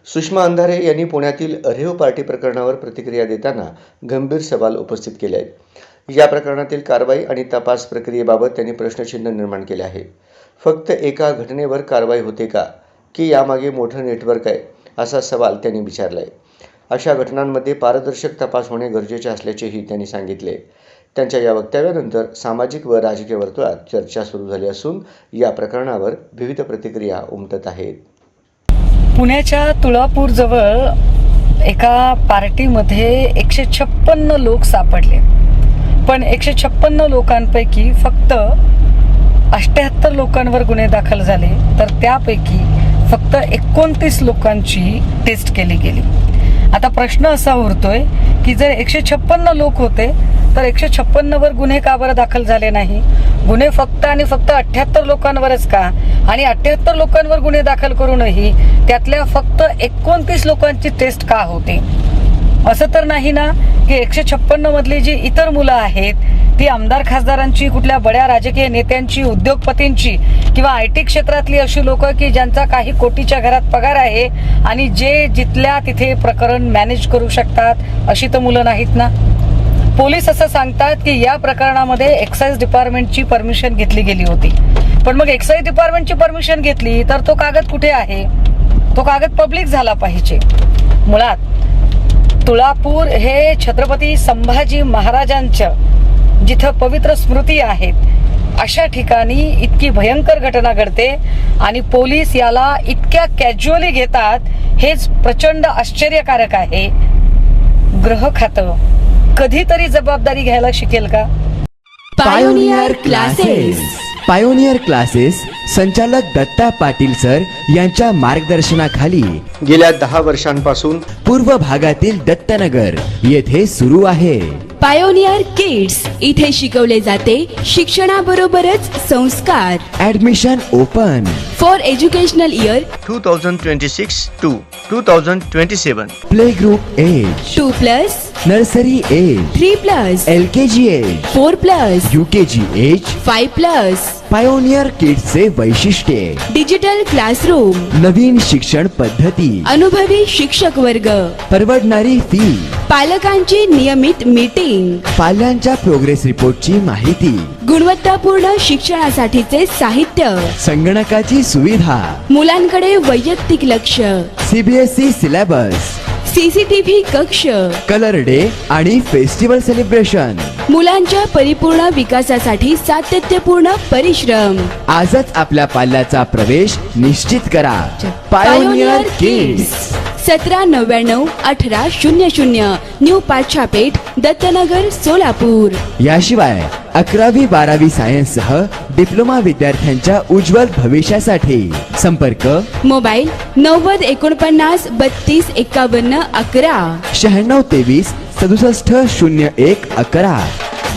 सुषमा अंधारे यांनी पुण्यातील rave party प्रकरणावर प्रतिक्रिया देताना गंभीर सवाल उपस्थित केले आहेत। या प्रकरणातील कारवाई आणि तपास प्रक्रियेबाबत त्यांनी प्रश्नचिन्ह निर्माण केले आहे। फक्त एका घटनेवर कारवाई होते का, की यामागे मोठं नेटवर्क आहे, असा सवाल त्यांनी विचारला आहे। अशा घटनांमध्ये पारदर्शक तपास होणे गरजेचे असल्याचेही त्यांनी सांगितले। त्यांच्या या वक्तव्यानंतर सामाजिक व राजकीय वर्तुळात चर्चा सुरू झाली असून या प्रकरणावर विविध प्रतिक्रिया उमटत आहेत। पुण्याच्या तुळापूरजवळ एका पार्टीमध्ये 156 लोक सापडले, पण 156 लोकांपैकी फक्त 78 लोकांवर गुन्हे दाखल झाले, तर त्यापैकी फक्त 29 लोकांची टेस्ट केली गेली। आता प्रश्न असा उरतोय की जर 156 लोक होते तर 156 वर गुन्हे का बरं दाखल झाले नाही? गुन्हे फक्त आणि फक्त 78 लोकांवरच का? आणि 78 लोकांवर गुन्हे दाखल करूनही त्यातल्या फक्त 29 लोकांची टेस्ट का होते? असं तर नाही ना की 156 मधली जी इतर मुलं आहेत ती आमदार खासदारांची, कुठल्या बड्या राजकीय नेत्यांची, उद्योगपतींची किंवा IT क्षेत्रातली अशी लोक की ज्यांचा काही कोटीच्या घरात पगार आहे आणि जे जिथल्या तिथे प्रकरण मॅनेज करू शकतात, अशी तर मुलं नाहीत ना। पोलीस असं सांगतात की या प्रकरणामध्ये एक्साइज डिपार्टमेंटची परमिशन घेतली गेली होती, पण मग एक्साइज डिपार्टमेंटची परमिशन घेतली तर तो कागद कुठे आहे? तो कागद पब्लिक झाला पाहिजे। मुळात तुळापूर हे छत्रपती संभाजी महाराजांच्या जिथं पवित्र स्मृती आहेत अशा ठिकाणी इतकी भयंकर घटना घडते आणि पोलीस याला इतक्या कॅज्युअली घेतात, हेच प्रचंड आश्चर्यकारक आहे। गृह खातं कधीतरी जबाबदारी घ्यायला शिकेल का? पायोनियर क्लासेस संचालक दत्ता पाटील सर यांच्या मार्गदर्शनाखाली गेल्या 10 वर्षांपासून पूर्व भागातील दत्तनगर येथे सुरू आहे। पायोनियर किड्स इथे शिकवले जाते शिक्षणाबरोबरच संस्कार। Admission open for educational year 2026 to 2027। Play group age 2+, nursery age 3+, LKG age 4+, UKG age 5+। Pioneer किड्सचे वैशिष्ट्ये: डिजिटल क्लासरूम, नवीन शिक्षण पद्धती, अनुभवी शिक्षक वर्ग, परवडणारी फी, पालकांची नियमित मीटिंग, पाल्यांच्या प्रोग्रेस रिपोर्टची माहिती, गुणवत्तापूर्ण शिक्षणासाठीचे साहित्य, संगणकाची सुविधा, मुलांकडे वैयक्तिक लक्ष, CBSE सिलेबस, CCTV कक्ष, कलर डे आणि फेस्टिवल सेलिब्रेशन, मुलांच्या परिपूर्ण विकासासाठी सातत्यपूर्ण परिश्रम। आजच आपल्या पाल्याचा प्रवेश निश्चित करा। Pioneer Kids 1799 1800 New Pachhapeth, Dattanagar, Solapur. याशिवाय 11वी 12वी सायन्स सह डिप्लोमा विद्यार्थ्यांच्या उज्ज्वल भविष्यासाठी संपर्क मोबाईल 90 49 32 51 11 96 23 67 01 11।